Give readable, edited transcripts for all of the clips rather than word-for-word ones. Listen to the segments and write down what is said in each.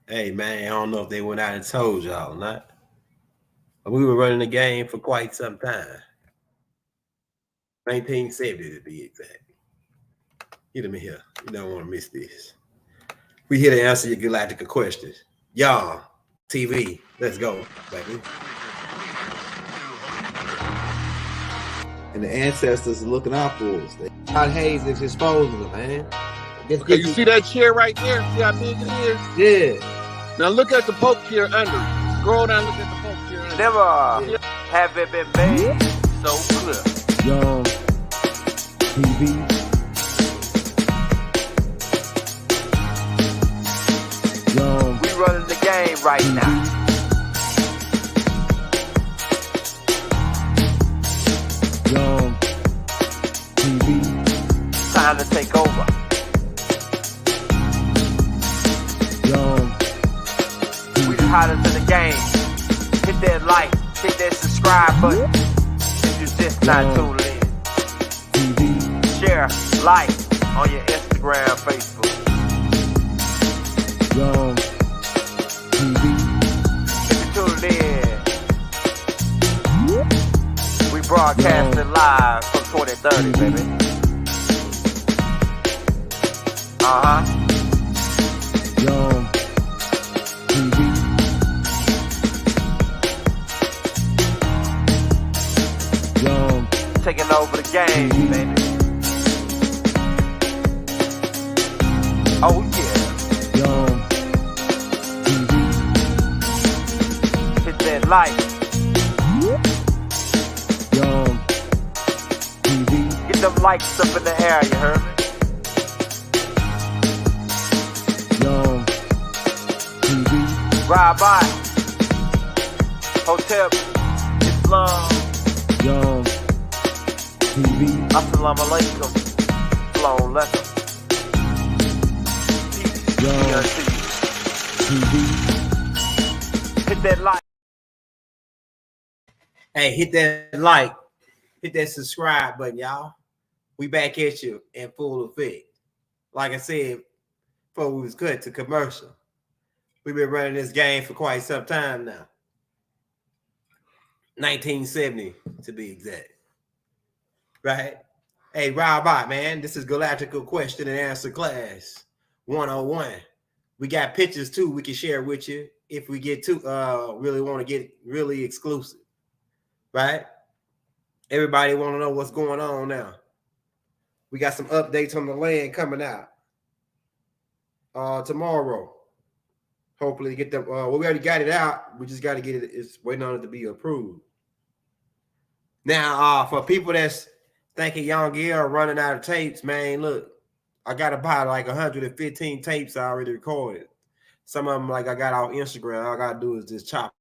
Hey man, I don't know if they went out and told y'all or not. But we were running the game for quite some time. 1970 to be exact. Get them in here. You don't want to miss this. We here to answer your Galactical questions. Y'all, TV, let's go, baby. And the ancestors are looking out for us. God Hayes is exposing them, man. Okay, you see that chair right there? See how big it is? Yeah. Now look at the Pope chair under it. Scroll down, look at the Pope chair under Never have it been made so clear. Young TV. Young. We running the game right now. Young TV. Time to take over. Young We the hottest in the game. Hit that like, hit that subscribe button. If you just not tuned in. TV. Share, like on your Instagram, Facebook. Young TV. If you tuned in, we broadcasting live from 2030, baby. Young TV. Young Taking over the game, baby. Oh yeah. Young TV. Hit that like. Young TV. Get them likes up in the air, you heard me? Young TV. Ride by. Hotel Islam. Young TV. Assalamu alaikum. Flown letter. Peace. Young Be unto TV. you. Hit that like. Hey, hit that like, hit that subscribe button, y'all. We back at you in full effect. Like I said, before we was cut to commercial, we've been running this game for quite some time now. 1970 to be exact. Right? Hey, Rob, man, this is Galactical question and answer class 101. We got pictures too we can share with you if we get to really want to get really exclusive. Right? Everybody want to know what's going on now. We got some updates on the land coming out tomorrow. Hopefully get them. Well, we already got it out. We just got to get it. It's waiting on it to be approved. Now, for people that's thinking Young Gear running out of tapes, man, look, I got about like 115 tapes I already recorded. Some of them, like I got off Instagram. All I got to do is just chop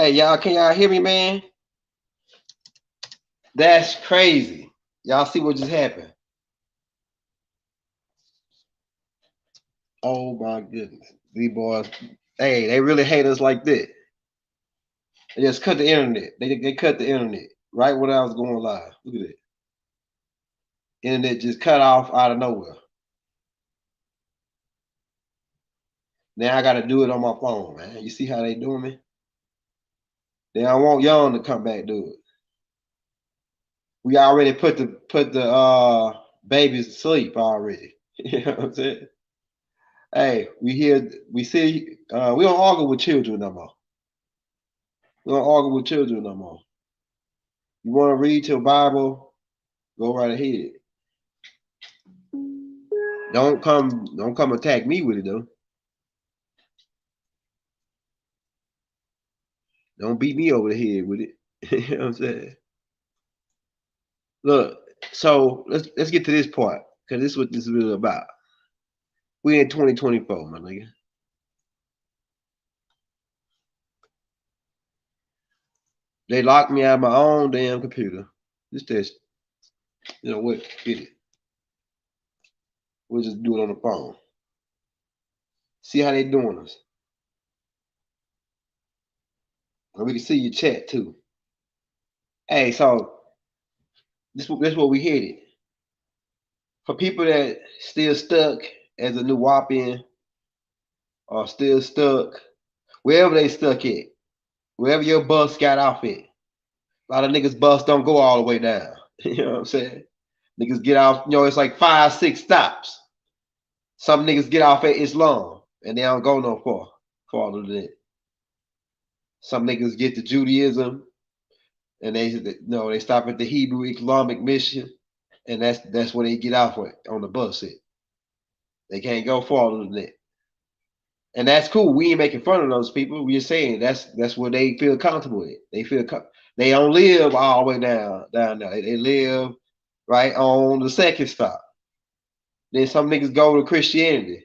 Hey, y'all, can y'all hear me, man? That's crazy. Y'all see what just happened? Oh my goodness. These boys, hey, they really hate us like that. They just cut the internet. They cut the internet right when I was going live. Look at it. Internet just cut off out of nowhere. Now I gotta do it on my phone, man. You see how they doing me? They don't want Young to come back do it. We already put the babies to sleep already. You know what I'm saying? Hey, we see, we don't argue with children no more. We don't argue with children no more. You want to read your Bible, go right ahead. Don't come attack me with it though. Don't beat me over the head with it. You know what I'm saying? Look, so let's get to this part, because this is what this is really about. We in 2024, my nigga. They locked me out of my own damn computer. This test, you know what? Get it. We'll just do it on the phone. See how they doing us. And we can see your chat too. Hey, so this what we headed. For people that still stuck as a new Wapian or still stuck, wherever they stuck at, wherever your bus got off at. A lot of niggas bus don't go all the way down. You know what I'm saying? Niggas get off, it's like 5, 6 stops. Some niggas get off at Islam and they don't go no farther than that. Some niggas get to Judaism and they stop at the Hebrew Islamic mission, and that's where they get off on the bus at. They can't go farther than that. And that's cool. We ain't making fun of those people. We're saying that's where they feel comfortable with. They don't live all the way down there. They live right on the second stop. Then some niggas go to Christianity.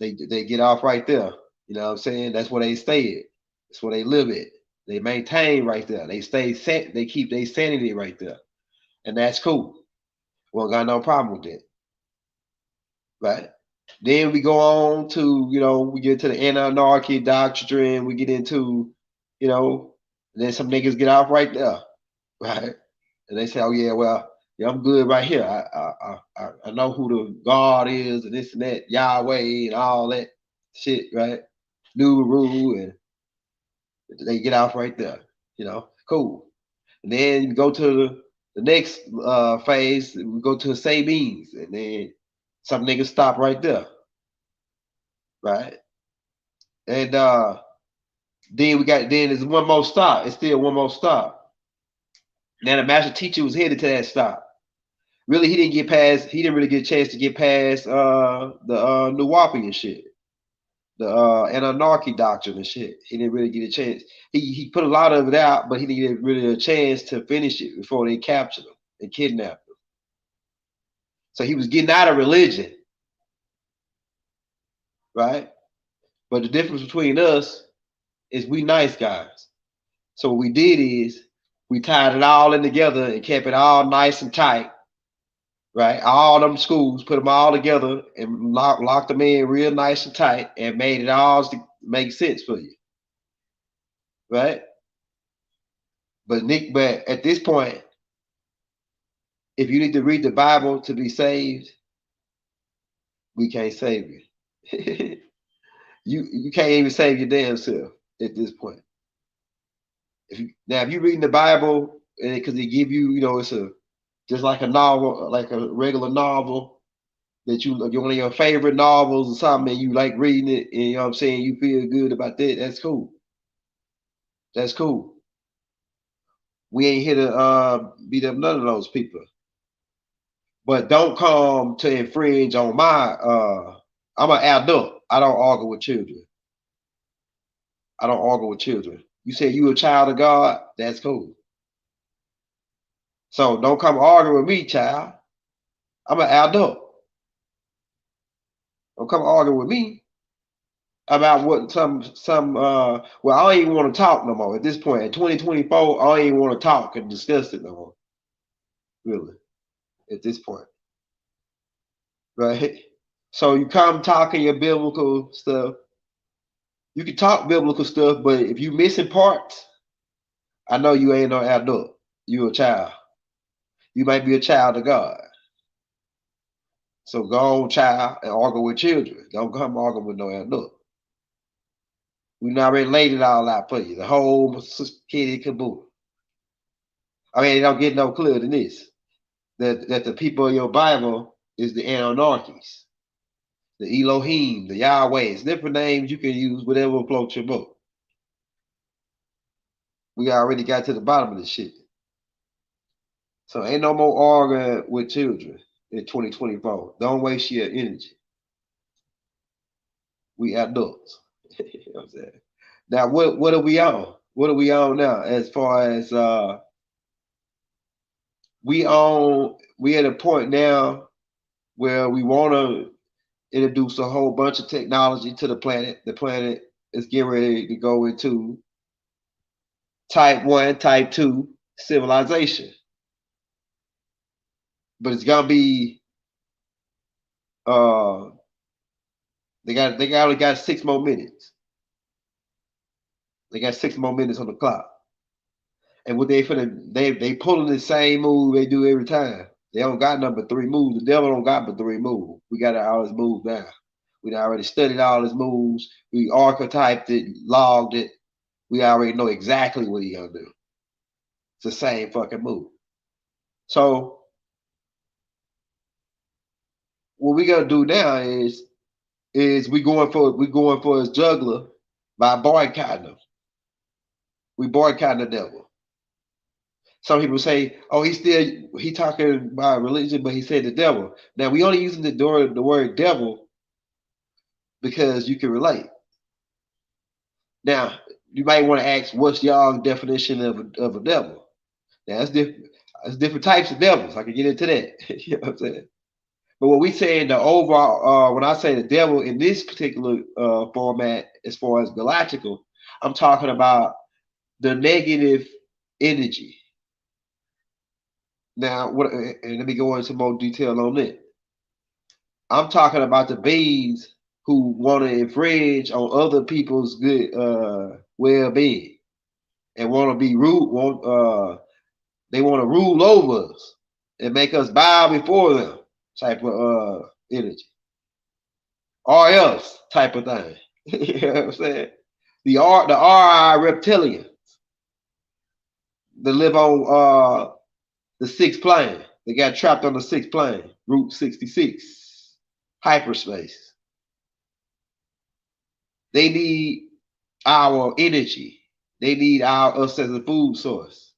They get off right there. You know what I'm saying? That's where they stay at. That's where they live at. They maintain right there. They keep their sanity right there. And that's cool. We don't got no problem with that. Right? Then we go on to, we get to the anarchy doctrine. We get into, then some niggas get off right there. Right? And they say, oh yeah, well, yeah, I'm good right here. I know who the God is and this and that, Yahweh and all that shit, right? New rule, and they get off right there. Cool. And then you go to the next phase. We go to Sabines, and then some niggas stop right there, right? And then there's one more stop. It's still one more stop. Now the master teacher was headed to that stop. Really, he didn't really get a chance to get past the Nuwapi and shit, the anarchy doctrine and shit. He didn't really get a chance. He put a lot of it out, but he didn't get really a chance to finish it before they captured him and kidnapped him. So he was getting out of religion, right? But the difference between us is we nice guys. So what we did is we tied it all in together and kept it all nice and tight. Right, all them schools, put them all together and locked them in real nice and tight, and made it all to make sense for you, right? But at this point, if you need to read the Bible to be saved, we can't save you. You can't even save your damn self at this point. If you're reading the Bible, because they give you, it's just like a novel, like a regular novel that one of your favorite novels or something, and you like reading it, and you know what I'm saying, you feel good about that, that's cool. That's cool. We ain't here to beat up none of those people. But don't come to infringe on my I'm an adult. I don't argue with children. I don't argue with children. You say you a child of God, that's cool. So don't come argue with me, child. I'm an adult. Don't come argue with me. about what well, I don't even want to talk no more at this point. In 2024, I don't even want to talk and discuss it no more. Really, at this point. Right? So you come talking your biblical stuff. You can talk biblical stuff, but if you missing parts, I know you ain't no adult. You a child. You might be a child of God. So go on, child, and argue with children. Don't come argue with no adult. We already laid it all out for you. The whole kitty caboodle. I mean, it don't get no clearer than this. That the people of your Bible is the Anunnakis, the Elohim, the Yahwehs, different names you can use, whatever floats your boat. We already got to the bottom of this shit. So ain't no more arguing with children in 2024. Don't waste your energy. We adults. You know what I'm saying? Now, what are we on? What are we on now? As far as we at a point now where we want to introduce a whole bunch of technology to the planet. The planet is getting ready to go into type 1, type 2 civilization. But it's gonna be they only got 6 more minutes. They got 6 more minutes on the clock. And what they pulling the same move they do every time. They don't got number 3 moves. The devil don't got but 3 moves. We got all his moves down. We already studied all his moves. We archetyped it, logged it. We already know exactly what he gonna do. It's the same fucking move. So what we gonna do now is we going for his juggler by boycotting him. We boycotting the devil. Some people say, "Oh, he talking about religion, but he said the devil." Now we only using the word devil because you can relate. Now you might want to ask, "What's y'all definition of a devil?" Now that's different. There's different types of devils. I can get into that. You know what I'm saying? But what we say in the overall, when I say the devil in this particular format, as far as Galactical, I'm talking about the negative energy. Now, and let me go into more detail on it. I'm talking about the beings who want to infringe on other people's good well-being and want to be rude. They want to rule over us and make us bow before them, type of energy, or else type of thing. You know what I'm saying? The RI reptilians that live on the 6th plane. They got trapped on the 6th plane, Route 66, hyperspace. They need our energy. They need us as a food source,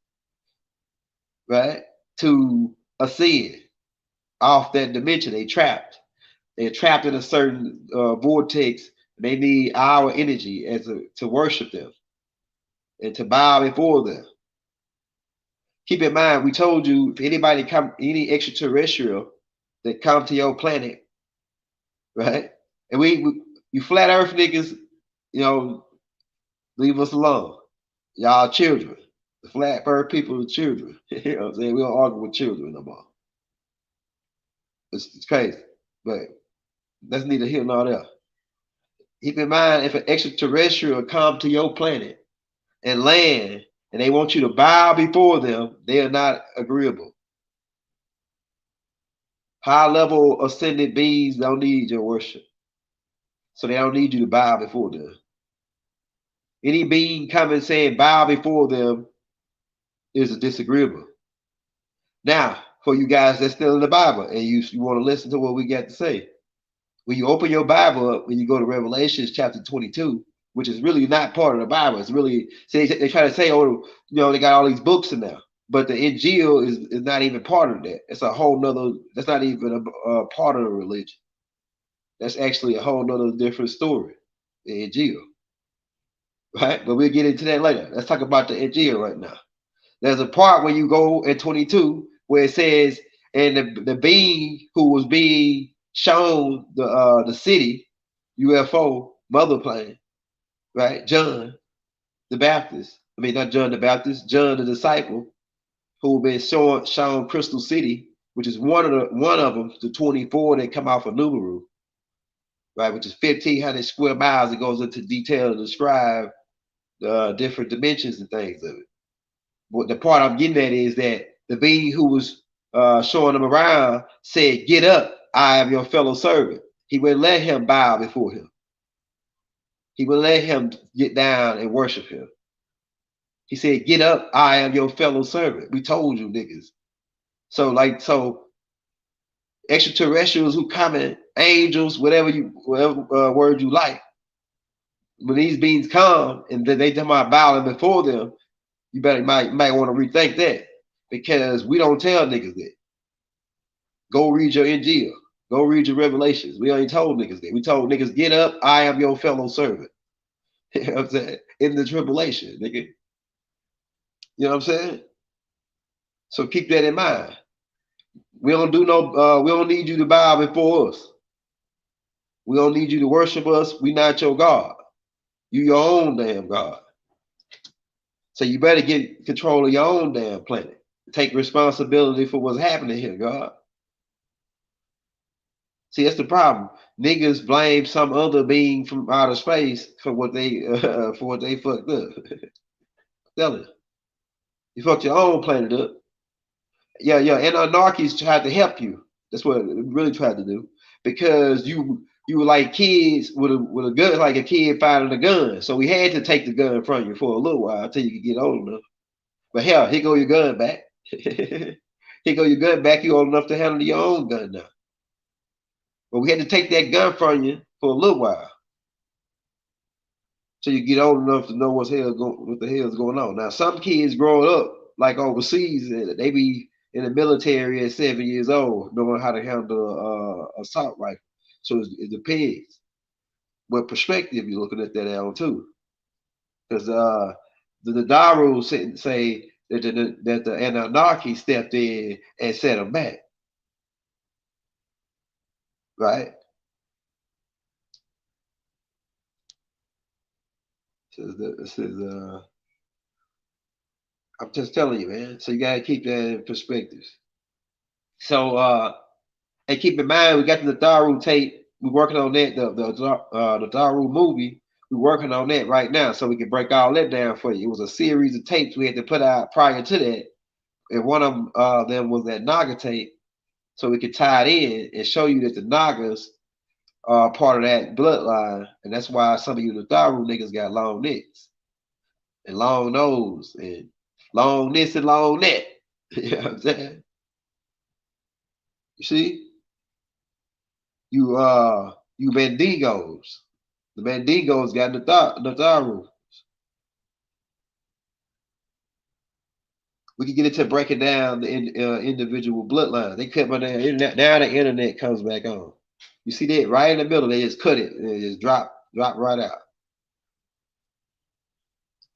right? To ascend off that dimension. They're trapped in a certain vortex. They need our energy to worship them and to bow before them. Keep in mind, we told you if any extraterrestrial that come to your planet, right? And you flat earth niggas, you know, leave us alone. Y'all children. The flat earth people are children. You know what I'm saying? We don't argue with children no more. It's crazy. But that's neither here nor there. Keep in mind, if an extraterrestrial come to your planet and land and they want you to bow before them, they are not agreeable. High-level ascended beings don't need your worship. So they don't need you to bow before them. Any being coming saying bow before them is a disagreeable. Now, for you guys that's still in the Bible and you want to listen to what we got to say, when you open your Bible up, when you go to Revelations chapter 22, which is really not part of the Bible, it's really, they try to say, oh, you know, they got all these books in there, but the Injil is not even part of that. It's a whole nother, that's not even a part of the religion. That's actually a whole nother different story, the Injil. Right? But we'll get into that later. Let's talk about the Injil right now. There's a part where you go at 22 where it says, and the being who was being shown the city, UFO, mother plane, right? John the Baptist. I mean, not John the Baptist, John the disciple, who been shown Crystal City, which is one of them, the 24 that come out of Numeru, right? Which is 1,500 square miles. It goes into detail to describe the different dimensions and things of it. But the part I'm getting at is that the being who was showing him around said, "Get up, I am your fellow servant." He would let him bow before him. He would let him get down and worship him. He said, "Get up, I am your fellow servant." We told you, niggas. So extraterrestrials who come in, angels, whatever word you like, when these beings come and then they come out bowing before them, you might want to rethink that, because we don't tell niggas that. Go read your NGL. Go read your Revelations. We ain't told niggas that. We told niggas, "Get up, I am your fellow servant." You know what I'm saying? In the tribulation, nigga. You know what I'm saying? So keep that in mind. We don't need you to bow before us. We don't need you to worship us. We not your God. You your own damn God. So you better get control of your own damn planet. Take responsibility for what's happening here, God. See, that's the problem. Niggas blame some other being from outer space for what they fucked up. Tell it. You fucked your own planet up. Yeah, and anarchists tried to help you. That's what it really tried to do. Because you were like kids with a gun, like a kid finding a gun. So we had to take the gun from you for a little while until you could get old enough. But hell, here go your gun back. Here go your gun back. You're old enough to handle your own gun now. But we had to take that gun from you for a little while, so you get old enough to know what the hell is going on. Now, some kids growing up like overseas, they be in the military at 7 years old, knowing how to handle assault rifle. So it depends what perspective you're looking at that on too. Because the Daru say that the Anunnaki stepped in and set them back, right? I'm just telling you, man. So you gotta keep that in perspective. So and keep in mind, we got the Daru tape. We're working on that. The Daru movie. We're working on that right now, so we can break all that down for you. It was a series of tapes we had to put out prior to that, and one of them was that Naga tape, so we could tie it in and show you that the Nagas are part of that bloodline, and that's why some of you the Daru niggas got long necks and long nose and long this and long that. You know what I'm saying? You see? You Bandigos. The Bandigos got the Daru. We can get into breaking down the individual bloodline. They cut my damn internet. Now the internet comes back on. You see that right in the middle? They just cut it and it just drop right out.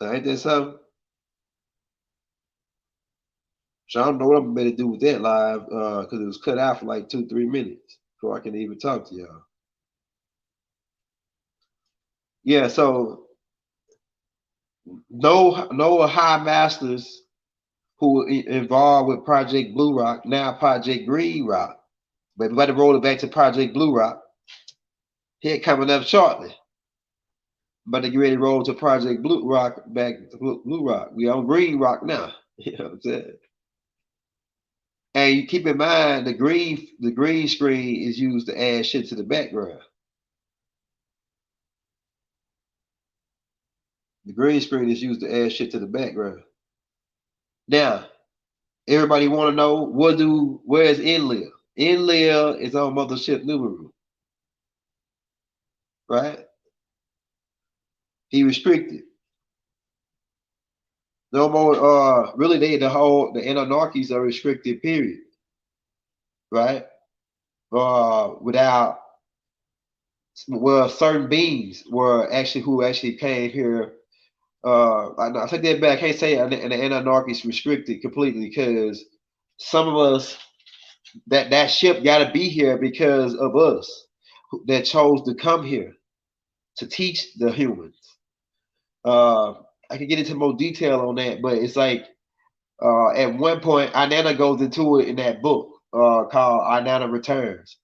Ain't that something? So I don't know what I'm going to do with that live because it was cut out for like 2-3 minutes before I can even talk to y'all. Yeah, so no high masters who were involved with Project Blue Rock, now Project Green Rock. But we got to roll it back to Project Blue Rock. Here coming up shortly. But to get ready to roll to Project Blue Rock, back to Blue Rock. We on Green Rock now. You know what I'm saying? And you keep in mind the green screen is used to add shit to the background. The green screen is used to add shit to the background. Now, everybody want to know where is Enlil? Enlil is on Mothership Numeru. Right? He restricted. No more really the Anunnakis are restricted, period. Right? Without certain beings who actually came here. I take that back. I can't say the Anunnakis restricted completely because some of us that ship got to be here because of us that chose to come here. to teach the humans. I can get into more detail on that, but it's like at one point, Inanna goes into it in that book called Inanna Returns,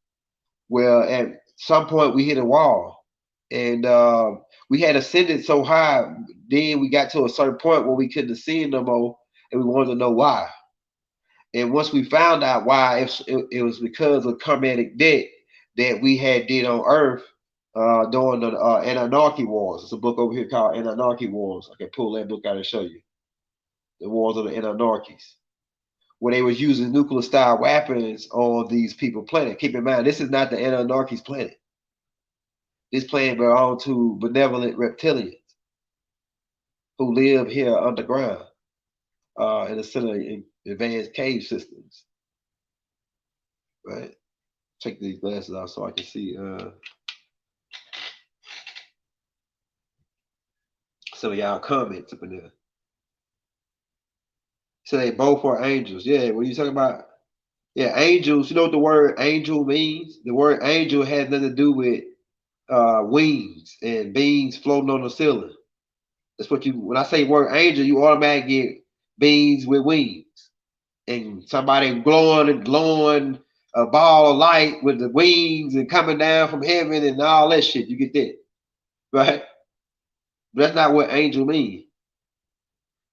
where at some point we hit a wall, and we had ascended so high. Then we got to a certain point where we couldn't ascend no more, and we wanted to know why. And once we found out why, it was because of karmic debt that we had did on Earth during the Anunnaki Wars. It's a book over here called Anunnaki Wars. I can pull that book out and show you. The Wars of the Anunnakis, where they was using nuclear style weapons on these people planet. Keep in mind, this is not the Anunnakis planet. This planet belongs to benevolent reptilians who live here underground in the center of advanced cave systems. Right? Take these glasses out so I can see some of y'all comments up in there. So they both are angels. Yeah, what are you talking about? Yeah, angels. You know what the word angel means? The word angel has nothing to do with wings and beings floating on the ceiling. That's what you. When I say word angel, you automatically get beings with wings and somebody glowing a ball of light with the wings and coming down from heaven and all that shit. You get that, right? But that's not what angel means.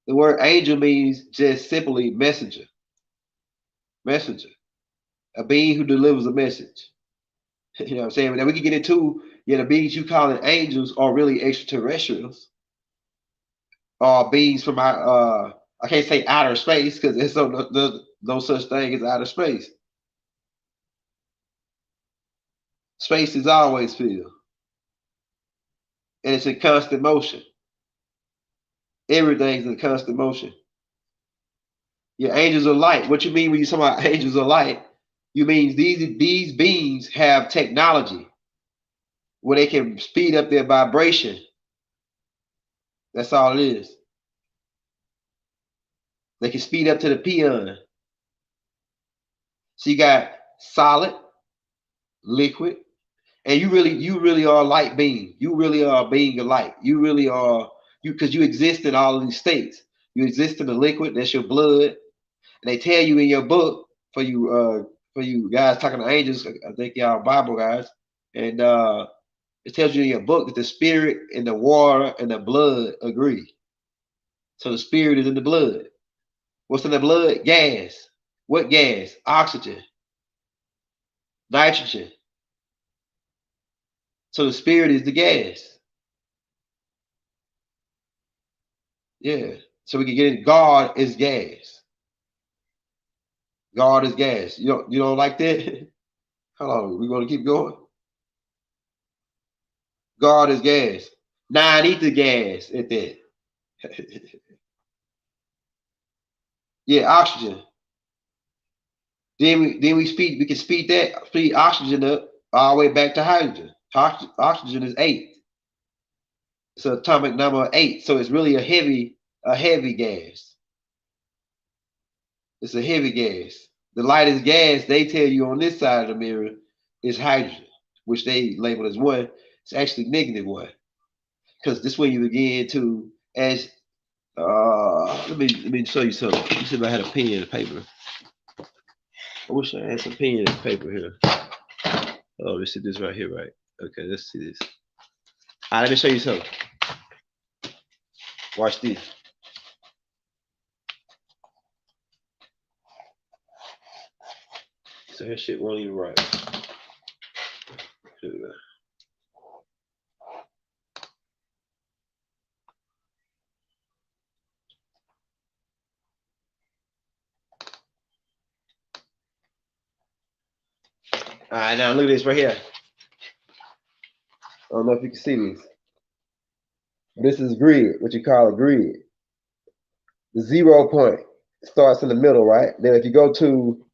The word angel means just simply messenger. Messenger. A being who delivers a message. You know what I'm saying? Now we can get into, the beings you calling angels are really extraterrestrials. Or beings from I can't say outer space because there's no such thing as outer space. Space is always filled. And it's in constant motion. Everything's in constant motion. Your angels of light. What you mean when you talk about angels of light? You mean these beings have technology where they can speed up their vibration. That's all it is. They can speed up to the peon. So you got solid, liquid, and you really are a light being. You really are a being of light. You really are because you exist in all of these states. You exist in the liquid. That's your blood. And they tell you in your book for you guys talking to angels. I think y'all Bible guys, and it tells you in your book that the spirit and the water and the blood agree. So the spirit is in the blood. What's in the blood? Gas. What gas? Oxygen. Nitrogen. So the spirit is the gas. Yeah. So we can get it. God is gas. God is gas. You don't like that? Hold on. We're going to keep going. God is gas. 9 ether gas at that. Yeah, oxygen. Then we can speed oxygen up all the way back to hydrogen. Oxygen is 8. It's an atomic number 8. So it's really a heavy gas. It's a heavy gas. The lightest gas they tell you on this side of the mirror is hydrogen, which they label as 1. It's actually -1. Because this way you begin to as let me show you something. Let me see if I had a pen and paper. I wish I had some pen and paper here. Oh, let's see this right here, right? Okay, let's see this. All right, let me show you something. Watch this. So that shit won't even right. Here we go. All right, now look at this right here. I don't know if you can see this. This is grid, what you call a grid. The 0 point starts in the middle, right? Then if you go to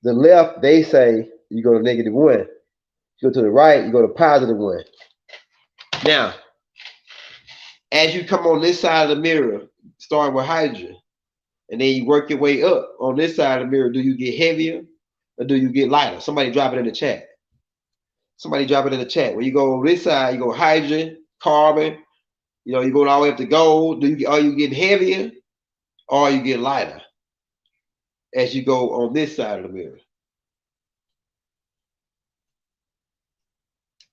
the left, they say you go to -1. You go to the right, you go to +1. Now, as you come on this side of the mirror, starting with hydrogen, and then you work your way up on this side of the mirror, do you get heavier or do you get lighter? Somebody drop it in the chat. Somebody drop it in the chat. When you go on this side, you go hydrogen, carbon. You know, you going all the way up to gold. Are you getting heavier or are you getting lighter as you go on this side of the mirror?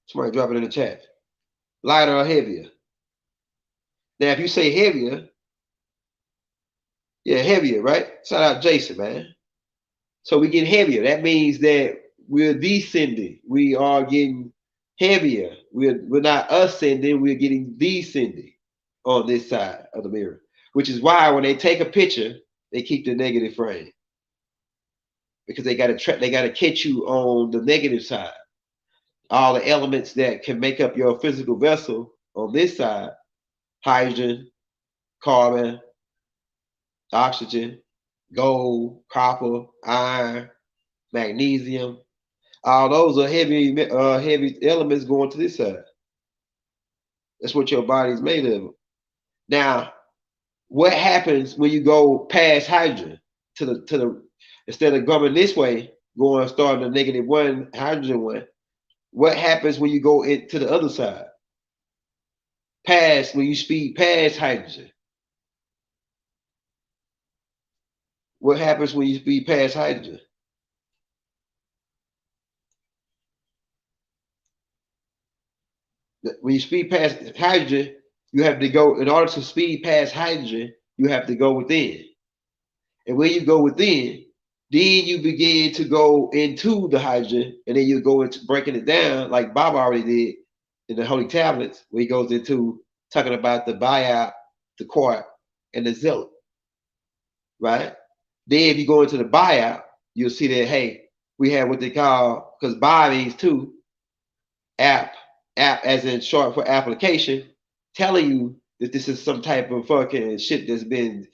Somebody drop it in the chat. Lighter or heavier? Now, if you say heavier, yeah, heavier, right? Shout out Jason, man. So we get heavier. That means that we're descending. We are getting heavier. We're not ascending. We're getting descending on this side of the mirror, which is why when they take a picture, they keep the negative frame because they got to catch you on the negative side. All the elements that can make up your physical vessel on this side: hydrogen, carbon, oxygen, gold, copper, iron, magnesium. All those are heavy elements going to this side. That's what your body's made of. Now, what happens when you go past hydrogen to the instead of going this way, starting the -1 hydrogen one? What happens when you go into the other side? When you speed past hydrogen. What happens when you speed past hydrogen? When you speed past hydrogen, you have to go, in order to speed past hydrogen, you have to go within. And when you go within, then you begin to go into the hydrogen, and then you go into breaking it down like Bob already did in the Holy Tablets, where he goes into talking about the biop, the quark, and the zealot, right? Then if you go into the biop, you'll see that, hey, we have what they call, because bi means two, app as in short for application, telling you that this is some type of fucking shit that's been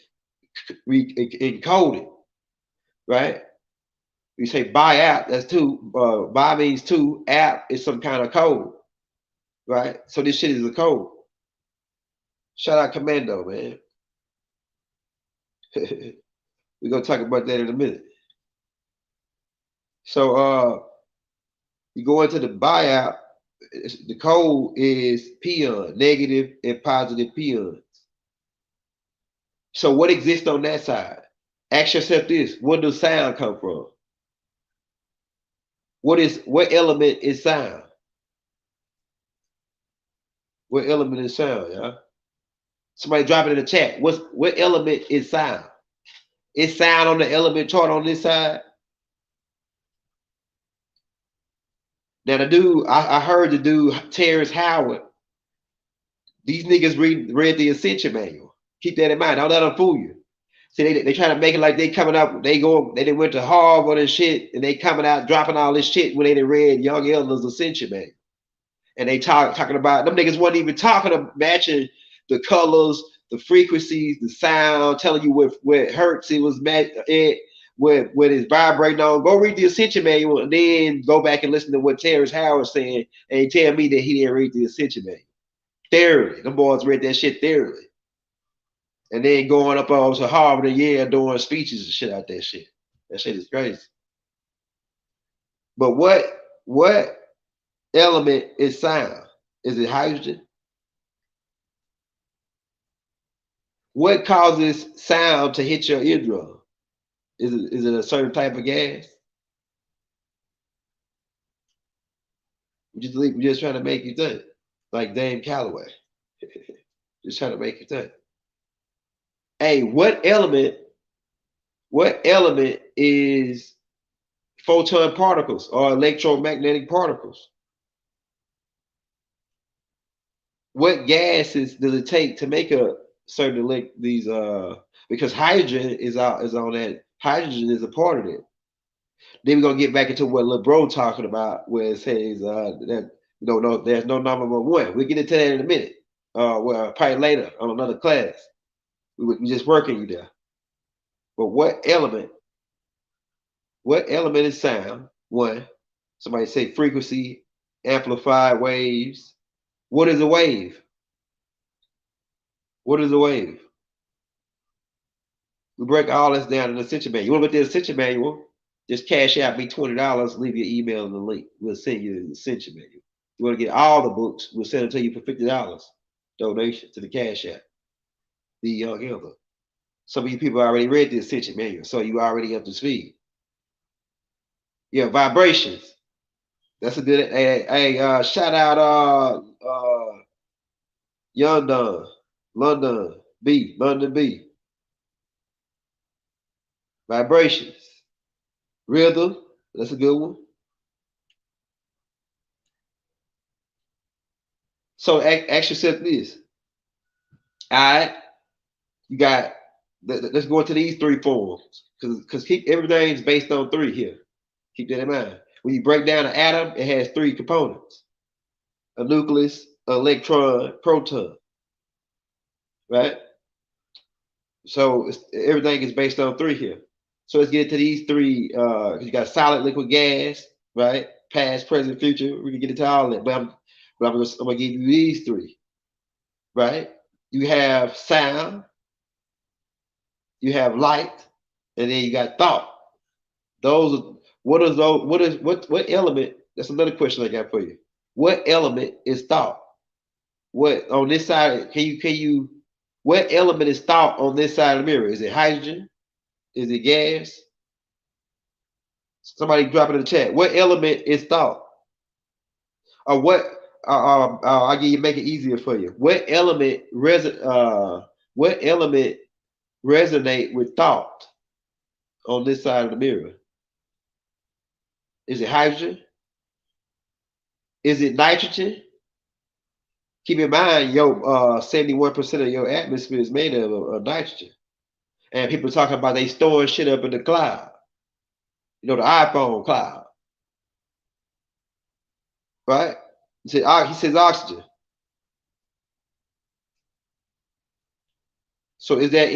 encoded, right? You say bi app, that's two. Bi means two. App is some kind of code, right? So this shit is a code. Shout out Commando, man. We're gonna talk about that in a minute. So you go into the biop. The code is pion, negative and positive pions. So what exists on that side? Ask yourself this: where does sound come from? What element is sound? What element is sound, y'all? Somebody drop it in the chat. What element is sound? Is sound on the element chart on this side? Now the dude, I heard the dude Terrence Howard. These niggas read the Ascension Manual. Keep that in mind. Don't let them fool you. See, they try to make it like they coming up. They went to Harvard and shit, and they coming out dropping all this shit when they read Young Elders Ascension Manual. And they talking about them niggas wasn't even talking about matching the colors, the frequencies, the sound, telling you what hertz it was met at, what it's vibrating on. Go read the Ascension Manual and then go back and listen to what Terrence Howard saying, and tell me that he didn't read the Ascension Manual. Thoroughly. Them boys read that shit thoroughly. And then going up to Harvard and Yale doing speeches and shit out that shit. That shit is crazy. But what element is sound? Is it hydrogen? What causes sound to hit your eardrum? Is it a certain type of gas? We're just trying to make you think, like Dame Calloway. Just trying to make you think. Hey, what element is photon particles or electromagnetic particles? What gases does it take to make a certain because hydrogen is on that. Hydrogen is a part of it. Then we're gonna get back into what LeBron talking about, where it says that no, there's no number one. We'll get into that in a minute. Well, probably later on another class. We just working you there. But what element is sound? One, somebody say frequency, amplified waves. What is a wave? What is a wave? We break all this down in the Ascension Manual. You want to look at the Ascension Manual? Just cash out me $20, leave your email in the link. We'll send you the essential manual. You want to get all the books, we'll send them to you for $50 donation to the cash app. The Young Elder. Some of you people already read the essential manual, so you already up to speed. Yeah, vibrations. That's a good. Hey, shout out London B. Vibrations. Rhythm. That's a good one. So ask yourself this. All right, you got. Let's go into these three forms because keep everything's based on three here. Keep that in mind. When you break down an atom, it has three components: a nucleus, an electron, proton. Right? So everything is based on three here. So let's get to these three. You got solid, liquid, gas, right? Past, present, future. We can get into all that, but I'm gonna give you these three, right? You have sound, you have light, and then you got thought. Those are what element? That's another question I got for you. What element is thought? What on this side? Can you? What element is thought on this side of the mirror? Is it hydrogen? Is it gas? Somebody drop it in the chat. What element is thought? Or what? I'll give you make it easier for you. What element resonate with thought on this side of the mirror? Is it hydrogen? Is it nitrogen? Keep in mind, 71% of your atmosphere is made of nitrogen. And people talking about they storing shit up in the cloud. You know, the iPhone cloud. Right? He says oxygen. So is there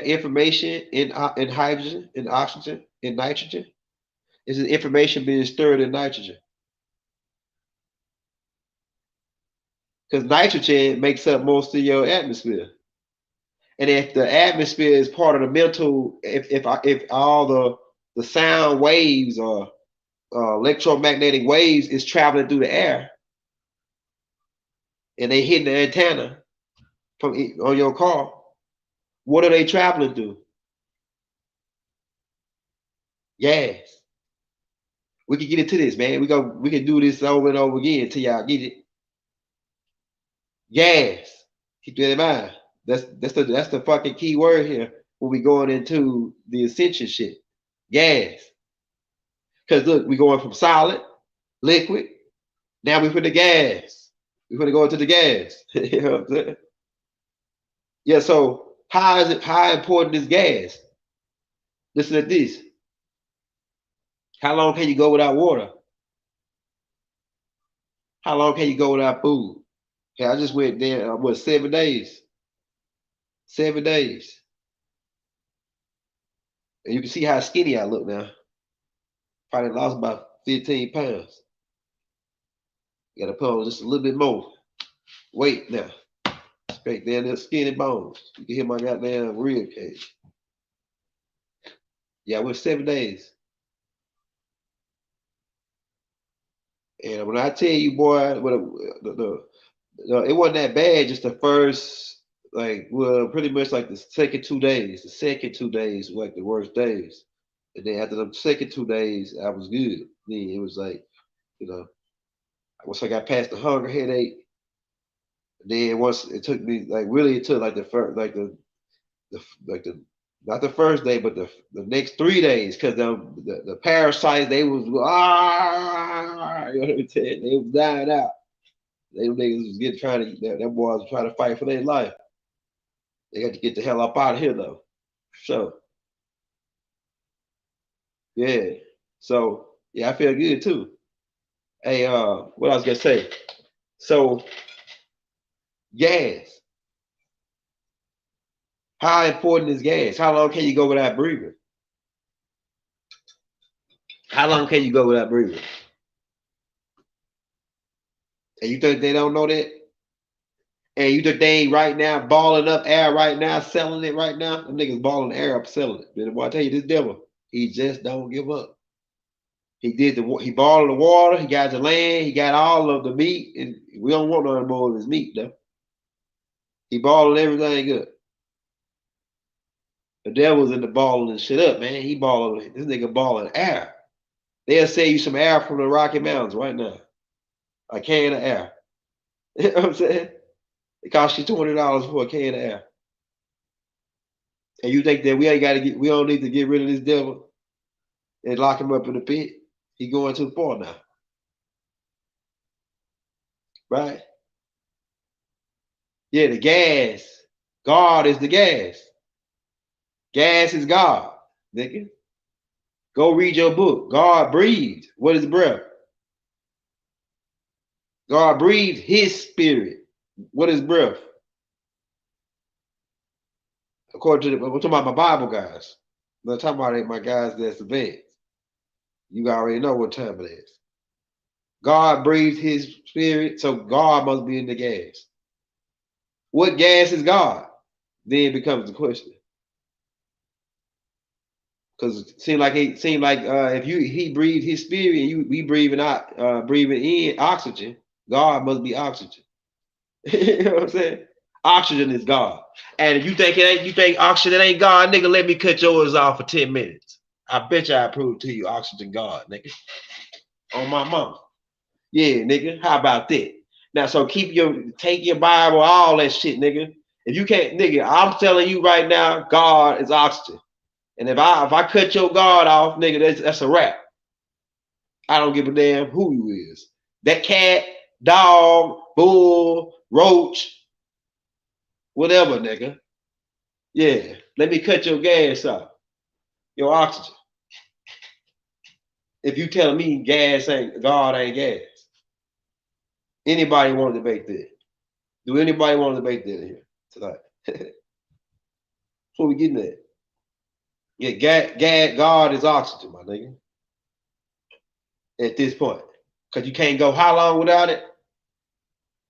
information in hydrogen, in oxygen, in nitrogen? Is the information being stirred in nitrogen? Because nitrogen makes up most of your atmosphere. And if the atmosphere is part of the mental, if all the sound waves or electromagnetic waves is traveling through the air, and they hitting the antenna on your car, what are they traveling through? Gas. We can get into this, man. We can do this over and over again until y'all get it. Gas. Keep that in mind. That's the fucking key word here when we going into the essential shit. Gas. Because look, we going from solid, liquid. Now we put the gas. We're going to go into the gas. You know what I'm saying? Yeah, so how important is gas? Listen to this. How long can you go without water? How long can you go without food? Okay, I just went there, 7 days? 7 days. And you can see how skinny I look now. Probably lost about 15 pounds. Got to put on just a little bit more weight now. Straight down there, skinny bones. You can hear my goddamn rib cage. Yeah, I went 7 days. And when I tell you, boy, it wasn't that bad. Just the first, pretty much like the second 2 days. The second 2 days were like the worst days. And then after the second 2 days, I was good. Then it was like, once I got past the hunger headache, then once it took me it took like the first, not the first day, but the next 3 days, because the parasites, they was they was dying out. They niggas was them boys was trying to fight for their life. They got to get the hell up out of here though. So yeah. So yeah, I feel good too. Hey, what I was gonna say. So gas. How important is gas? How long can you go without breathing? How long can you go without breathing? And you think they don't know that? And you think they ain't right now balling up air right now, selling it right now? Them niggas balling air up, selling it. But I tell you, this devil, He just don't give up. He balled the water, he got the land, he got all of the meat, and we don't want none more of his meat though. He balling everything up. The devil's in the balling shit up, man. He balling, this nigga balling air. They'll sell you some air from the Rocky Mountains right now. A can of air. You know what I'm saying? It costs you $20 for a can of air. And you think that we don't need to get rid of this devil and lock him up in the pit? He going too far now. Right? Yeah, the gas. God is the gas. Gas is God, nigga. Go read your book. God breathed. What is breath? God breathed his spirit. What is breath? According to I'm talking about my Bible guys. I'm not talking about my guys that's advanced. You already know what time it is. God breathed his spirit, so God must be in the gas. What gas is God? Then becomes the question. Because it seemed like if he breathed his spirit and we breathing in oxygen, God must be oxygen. You know what I'm saying? Oxygen is God. And if you think oxygen ain't God, nigga, let me cut yours off for 10 minutes. I bet you I prove to you oxygen God, nigga. On my mama. Yeah, nigga. How about that? Now, so take your Bible, all that shit, nigga. If you can't, nigga, I'm telling you right now, God is oxygen. And if I cut your God off, nigga, that's a wrap. I don't give a damn who you is. That cat, dog, bull, roach, whatever, nigga. Yeah, let me cut your gas off. Your oxygen. If you telling me God ain't gas. Anybody want to debate that? Do anybody want to debate that in here tonight? That's what we getting at. Yeah, God is oxygen, my nigga. At this point. Because you can't go how long without it?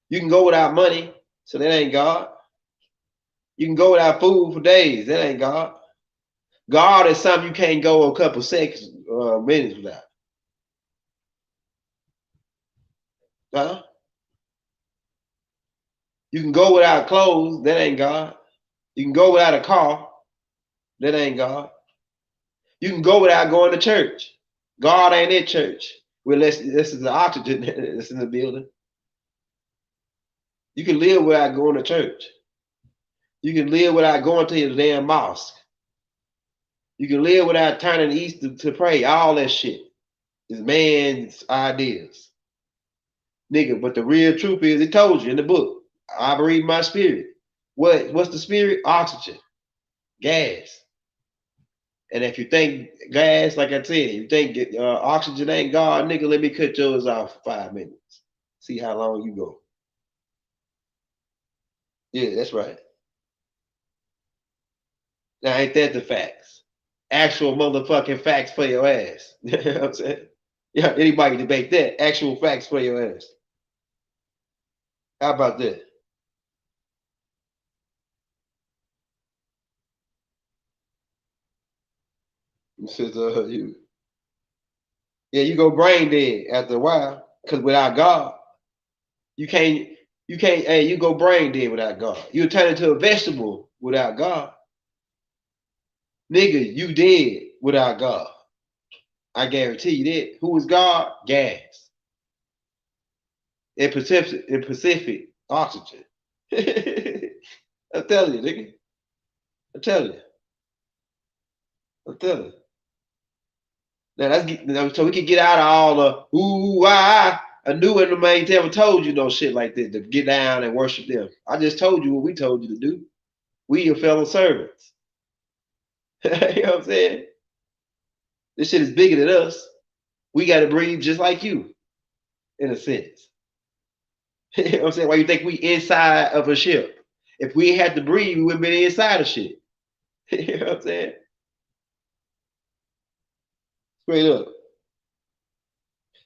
You can go without money, so that ain't God. You can go without food for days, that ain't God. God is something you can't go a couple seconds, minutes without. Huh? You can go without clothes, that ain't God. You can go without a car, that ain't God. You can go without going to church. God ain't at church. Well, this is the oxygen that's in the building. You can live without going to church. You can live without going to your damn mosque. You can live without turning east to pray. All that shit is man's ideas. Nigga, but the real truth is, it told you in the book. I breathe my spirit. What's the spirit? Oxygen. Gas. And if you think gas, like I said, you think oxygen ain't God, nigga, let me cut yours off for 5 minutes. See how long you go. Yeah, that's right. Now, ain't that the facts? Actual motherfucking facts for your ass. You know what I'm saying? Yeah, anybody debate that. Actual facts for your ass. How about that? Says you go brain dead after a while, because without God, you go brain dead without God. You turn into a vegetable without God. Nigga, you dead without God. I guarantee you that. Who is God? Gas. In Pacific, oxygen. I'm telling you, nigga. I'm telling you. Now so we can get out of all the I knew it, the man never told you no shit like that to get down and worship them. I just told you what we told you to do. We your fellow servants. You know what I'm saying? This shit is bigger than us. We got to breathe just like you, in a sense. You know what I'm saying? Why you think we inside of a ship? If we had to breathe, we wouldn't be inside of shit. You know what I'm saying? Straight up.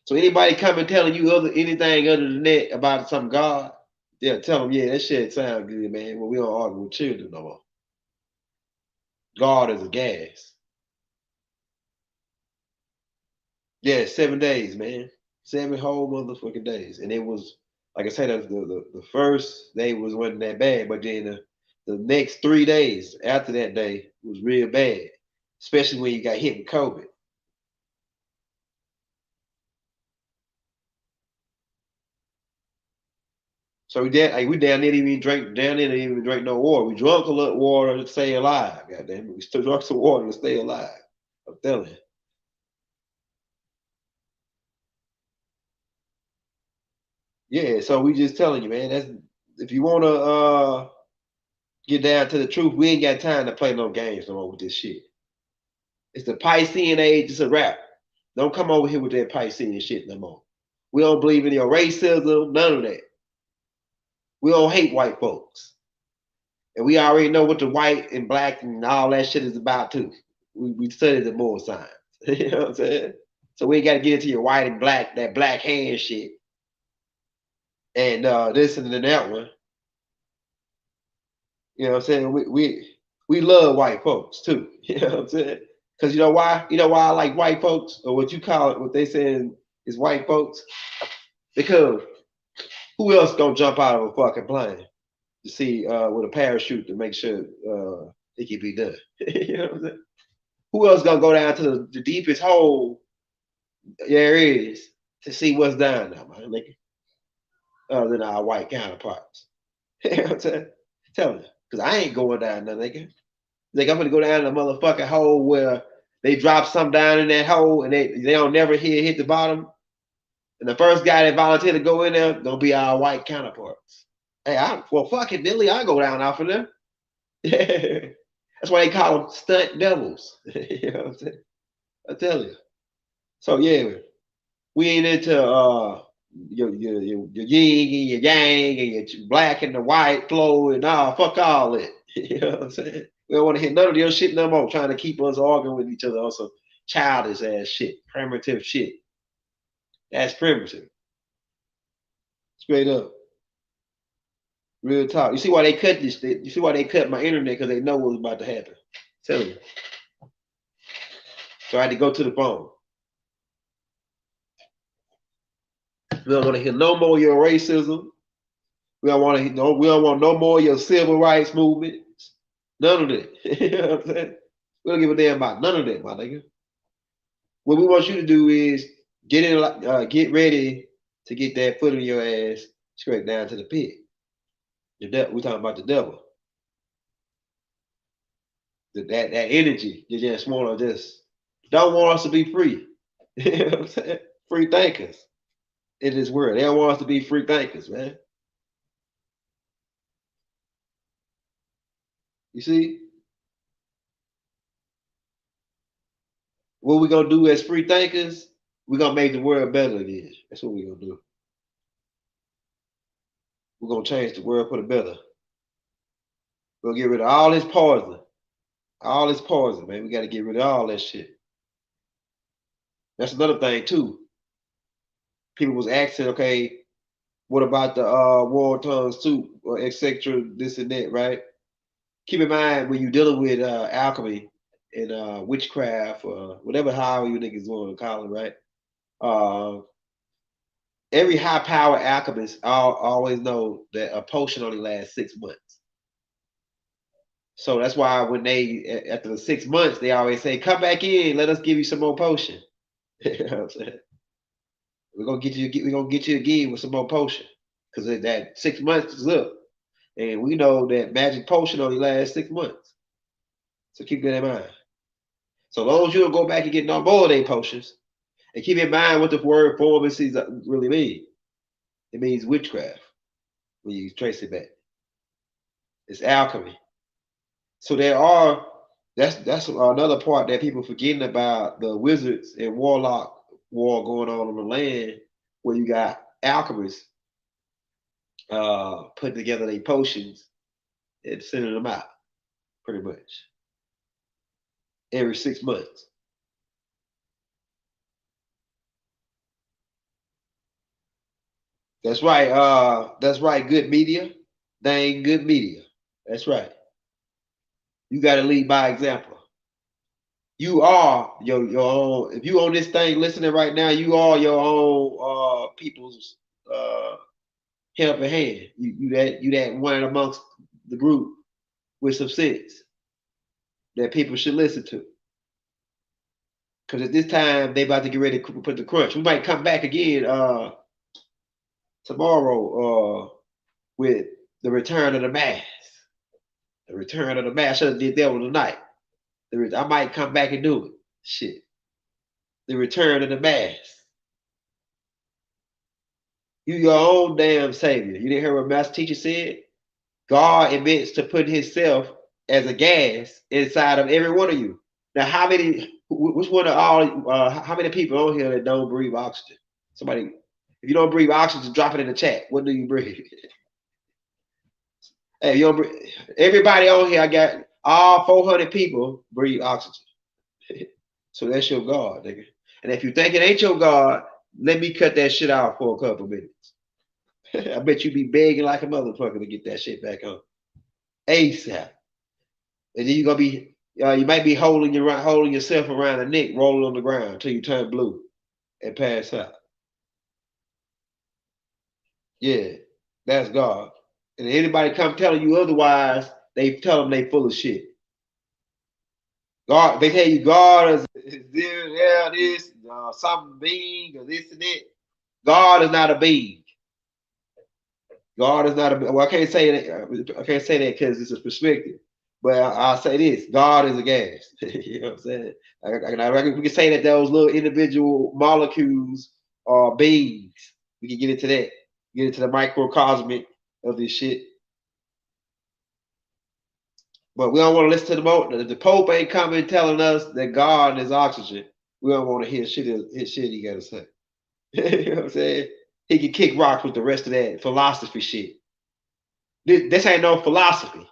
So anybody coming telling you anything other than that about some God, yeah, tell them, yeah, that shit sound good, man. Well, we don't argue with children no more. God is a gas. Yeah, 7 days, man. 7 whole motherfucking days. And it was, like I said, the first day wasn't that bad, but then the next 3 days after that day was real bad, especially when you got hit with COVID. So we down there didn't even drink no water. We drunk a little water to stay alive. Goddamn it, we still drunk some water to stay alive. I'm telling you. Yeah, so we just telling you, man. That's if you want to get down to the truth, we ain't got time to play no games no more with this shit. It's the Piscean age. It's a wrap. Don't come over here with that Piscean shit no more. We don't believe in your racism, none of that. We don't hate white folks. And we already know what the white and black and all that shit is about too. We studied the more science. You know what I'm saying? So we ain't got to get into your white and black, that black hand shit. And this and that one. You know what I'm saying? We love white folks too. You know what I'm saying? Because you know why? You know why I like white folks, or what you call it, what they saying is white folks? Because who else gonna jump out of a fucking plane to see with a parachute to make sure it can be done? You know what I'm saying? Who else gonna go down to the deepest hole there is to see what's down there, man? Nigga? Other than our white counterparts. You know what I'm saying? Tell me. Because I ain't going down there, nigga. Like, I'm gonna go down the motherfucking hole where they drop something down in that hole and they don't never hit the bottom. And the first guy that volunteered to go in there gonna be our white counterparts. Hey, fuck it, Billy, I go down off of them. Yeah. That's why they call them stunt devils. You know what I'm saying? I tell you. So yeah, we ain't into your yin and your yang and your black and the white flow and fuck all that. You know what I'm saying? We don't want to hear none of your shit no more, trying to keep us arguing with each other on some childish ass shit, primitive shit. That's primitive. Straight up. Real talk. You see why they cut this? You see why they cut my internet? Because they know what was about to happen. Tell you. So I had to go to the phone. We don't want to hear no more of your racism. We don't want no more of your civil rights movements. None of that. You know what I'm saying? We don't give a damn about none of that, my nigga. What we want you to do is get ready to get that foot in your ass straight down to the pit. We're talking about the devil. That energy, you just want to just don't want us to be free. You know what I'm saying? Free thinkers in this world. They don't want us to be free thinkers, man. You see? What we're gonna do as free thinkers, we're gonna make the world better than it is. That's what we're gonna do. We're gonna change the world for the better. We're gonna get rid of all this poison. All this poison, man. We gotta get rid of all that shit. That's another thing too. People was asking, okay, what about the war tongues too, or etc. This and that, right? Keep in mind when you're dealing with alchemy and witchcraft or whatever, however you niggas want to call it, right? Every high power alchemist always know that a potion only lasts 6 months. So that's why when they after the 6 months, they always say, "Come back in, let us give you some more potion." You know what I'm saying? We're gonna get you again with some more potion because that 6 months is up, and we know that magic potion only lasts 6 months. So keep that in mind. So long as you don't go back and get no more of their potions, and keep in mind what the word pharmacies really mean. It means witchcraft when you trace it back. It's alchemy. So that's another part that people forgetting about the wizards and warlock war going on the land, where you got alchemists putting together their potions and sending them out pretty much every 6 months. That's right. That's right. Good media. They ain't good media. That's right. You got to lead by example. You are your own. If you on this thing listening right now, you are your own people's helping hand. You that one amongst the group with some sense that people should listen to. Because at this time they about to get ready to put the crunch. We might come back again tomorrow with the return of the mass. The return of the mass. I should have did that one tonight. I might come back and do it. Shit. The return of the mass. You your own damn savior. You didn't hear what Master Teacher said? God admits to putting himself as a gas inside of every one of you. Now, which one of all, how many people on here that don't breathe oxygen? Somebody, if you don't breathe oxygen, drop it in the chat. What do you breathe? Hey, you don't breathe. Everybody on here, I got all 400 people breathe oxygen. So that's your God, nigga. And if you think it ain't your God, let me cut that shit out for a couple minutes. I bet you be begging like a motherfucker to get that shit back on ASAP. And then you're gonna be, you might be holding yourself around the neck, rolling on the ground until you turn blue and pass out. Yeah, that's God. And anybody come telling you otherwise, they tell them they full of shit. God, they tell you God is this, some being or this and that. God is not a being. God is not a. Well, I can't say that. I can't say that because it's a perspective. But I'll say this: God is a gas. You know what I'm saying? We can say that those little individual molecules are beings. We can get into that. Get into the microcosmic of this shit. But we don't want to listen to the Pope. The Pope ain't coming telling us that God is oxygen. We don't want to hear shit he got to say. You know what I'm saying? He can kick rocks with the rest of that philosophy shit. This ain't no philosophy.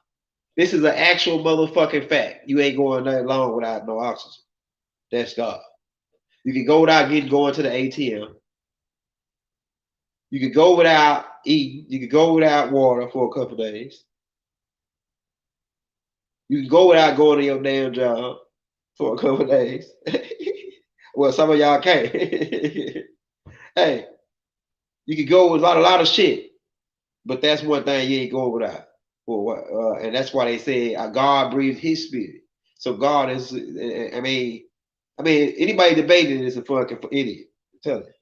This is an actual motherfucking fact. You ain't going that long without no oxygen. That's God. You can go without going to the ATM. You can go without eating. You can go without water for a couple of days. You can go without going to your damn job for a couple of days. Well, some of y'all can't. Hey, you can go with a lot of shit, but that's one thing you ain't going without. And that's why they say God breathed His spirit. So God is. I mean, anybody debating is a fucking idiot. I'm telling you,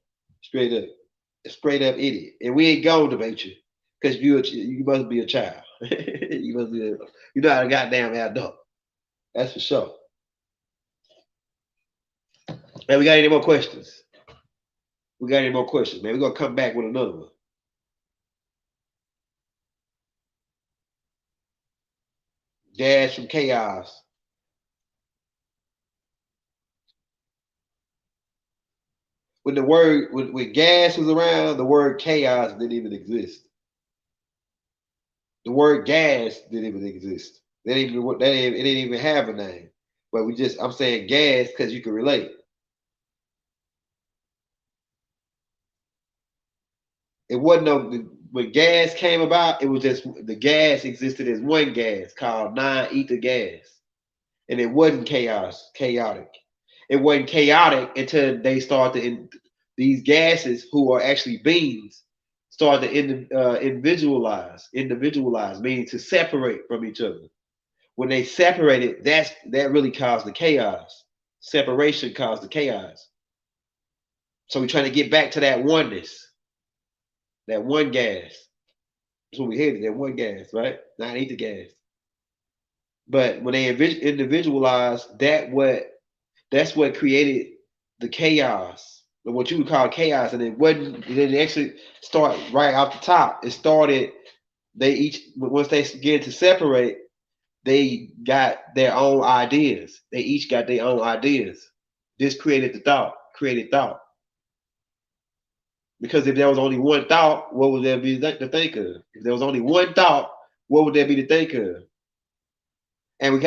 straight up idiot. And we ain't gonna debate you because you must be a child. You must be. You're not a goddamn adult. That's for sure. Man, we got any more questions? We got any more questions, man? We're gonna come back with another one. Gas from chaos. When when gas was around, the word chaos didn't even exist. The word gas didn't even exist. It didn't even have a name. But I'm saying gas because you can relate. It wasn't when gas came about, it was just the gas existed as one gas called non-ether gas. And it wasn't chaotic. It wasn't chaotic until they started these gases who are actually beings start to individualize, meaning to separate from each other. When they separated, that really caused the chaos. Separation caused the chaos. So we're trying to get back to that oneness, that one gas. That's what we headed, that one gas, right? Not ether gas. But when they individualized, that's what created the chaos, or what you would call chaos, and it didn't actually start right off the top. It started, once they began to separate, they got their own ideas. They each got their own ideas. This created thought. Because if there was only one thought, what would there be to think of? If there was only one thought, what would there be to think of? And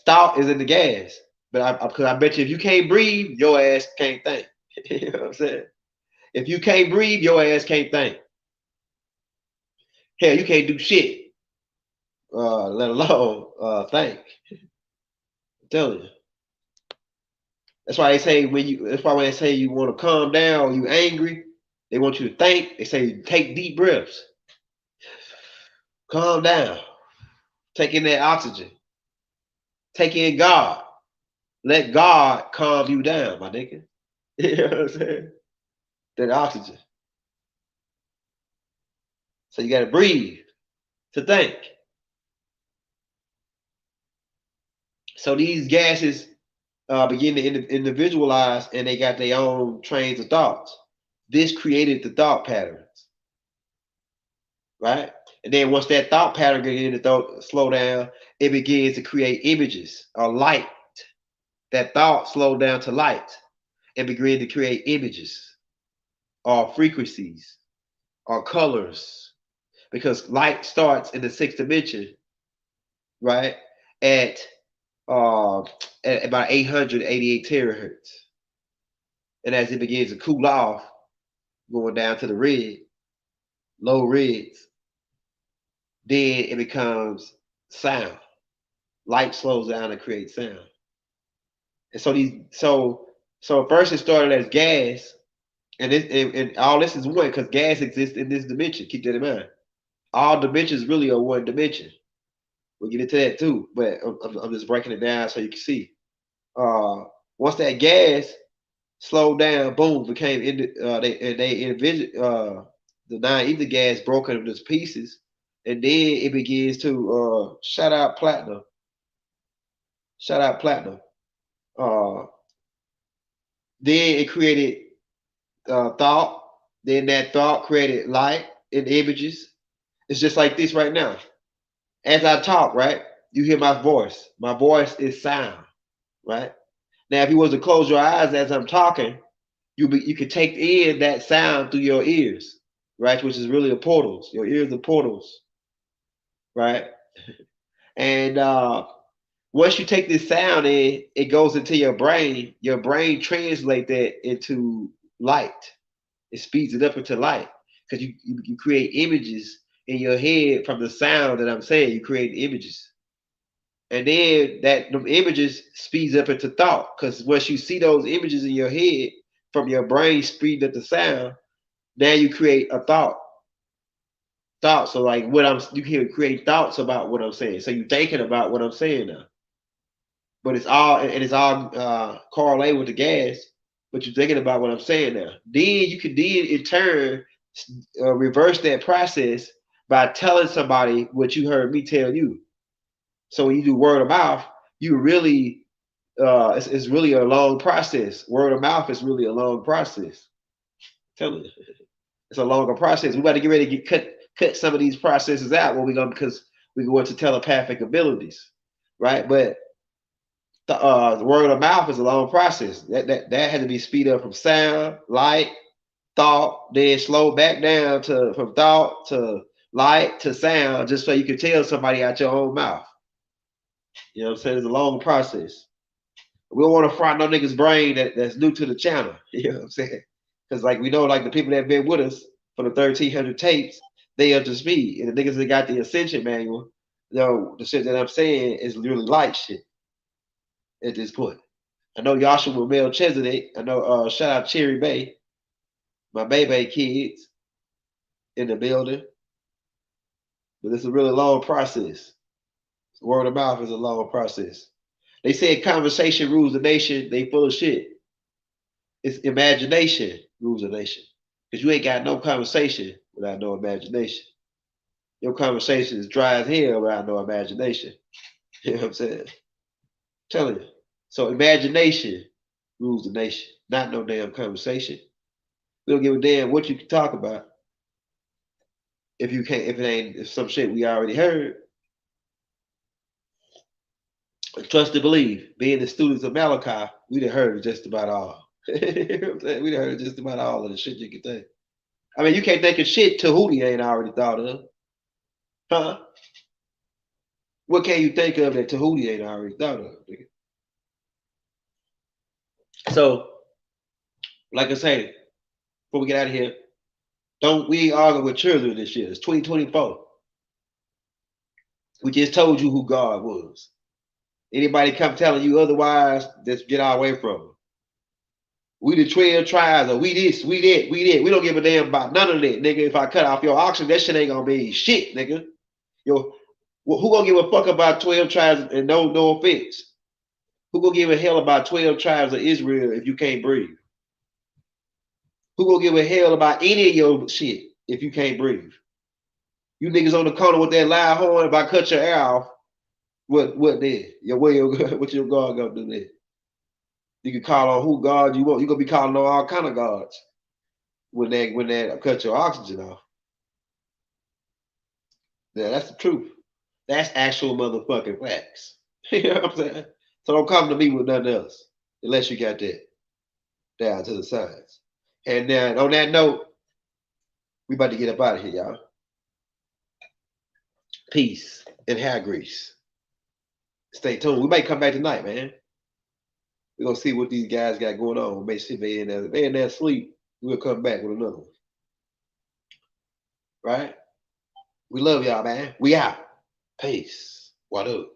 thought is in the gas. But because I bet you if you can't breathe, your ass can't think. You know what I'm saying? If you can't breathe, your ass can't think. Hell, you can't do shit, let alone think. I'm telling you. That's why they say that's why when they say you want to calm down or you angry, they want you to think. They say take deep breaths. Calm down. Take in that oxygen. Take in God. Let God calm you down, my nigga. You know what I'm saying? That oxygen. So you got to breathe to think. So these gases begin to individualize, and they got their own trains of thoughts. This created the thought patterns, right? And then once that thought pattern begins to slow down, it begins to create images or light. That thought slowed down to light and began to create images or frequencies or colors, because light starts in the sixth dimension, right? At about 888 terahertz. And as it begins to cool off, going down to the red, low reds, then it becomes sound. Light slows down and creates sound. And so first it started as gas, and all this is one, because gas exists in this dimension. Keep that in mind. All dimensions really are one dimension. We'll get into that too, but I'm just breaking it down so you can see. Once that gas slowed down, boom, became the non-ether gas broken into pieces, and then it begins to shout out platinum. Shout out platinum. Then it created thought. Then that thought created light and images. It's just like this right now. As I talk, right, you hear my voice. My voice is sound, right? Now, if you was to close your eyes as I'm talking, you could take in that sound through your ears, right? Which is really the portals. Your ears are portals, right? And once you take this sound in, it goes into your brain. Your brain translates that into light. It speeds it up into light, because you create images in your head from the sound that I'm saying. You create images. And then them images speeds up into thought, because once you see those images in your head from your brain speeding up the sound, now you create a thought. So like you can create thoughts about what I'm saying. So you're thinking about what I'm saying now. But it's all correlated with the gas, but you're thinking about what I'm saying now. Then you can in turn reverse that process by telling somebody what you heard me tell you. So when you do word of mouth, you really it's really a long process. Word of mouth is really a long process. I'm telling you, it's a longer process. We got to get ready to cut some of these processes out because we go into telepathic abilities, right? But the word of mouth is a long process. That had to be speeded up from sound, light, thought, then slow back down from thought to light to sound, just so you can tell somebody out your own mouth. You know what I'm saying? It's a long process. We don't want to fry no niggas' brain that's new to the channel. You know what I'm saying? Because like we know, like the people that have been with us for the 1,300 tapes, they up to speed. And the niggas that got the Ascension manual, the shit that I'm saying is really light shit at this point. I know Joshua Melchizedek. I know shout out Cherry Bay, my baby kids in the building. But it's a really long process. Word of mouth is a long process. They said conversation rules the nation. They full of shit. It's imagination rules the nation. Because you ain't got no conversation without no imagination. Your conversation is dry as hell without no imagination. You know what I'm saying? I'm telling you. So imagination rules the nation, not no damn conversation. We don't give a damn what you can talk about if some shit we already heard. Trust and believe. Being the students of Malachi, we done heard just about all. You know what I'm saying? We done heard just about all of the shit you can think. I mean, you can't think of shit Tahuti ain't already thought of. Huh? What can you think of that Tahuti ain't already thought of? Nigga? So, like I say, before we get out of here, we argue with children this year. It's 2024. We just told you who God was. Anybody come telling you otherwise, just get away from them. We the 12 tribes, or we this, we that, we that. We don't give a damn about none of that, nigga. If I cut off your oxygen, that shit ain't gonna be shit, nigga. Yo, who gonna give a fuck about 12 tribes and no offense? Who gonna give a hell about 12 tribes of Israel if you can't breathe? Who gonna give a hell about any of your shit if you can't breathe? You niggas on the corner with that loud horn, if I cut your air off, what then? What your God gonna do then? You can call on who God you want. You're gonna be calling on all kind of gods when they cut your oxygen off. Yeah, that's the truth. That's actual motherfucking facts. You know what I'm saying? So don't come to me with nothing else unless you got that down to the science. And then on that note, we about to get up out of here, y'all. Peace and hair grease. Stay tuned. We might come back tonight, man. We're gonna see what these guys got going on. Make sure they in there sleep. We'll come back with another one. Right? We love y'all, man. We out. Peace. What up?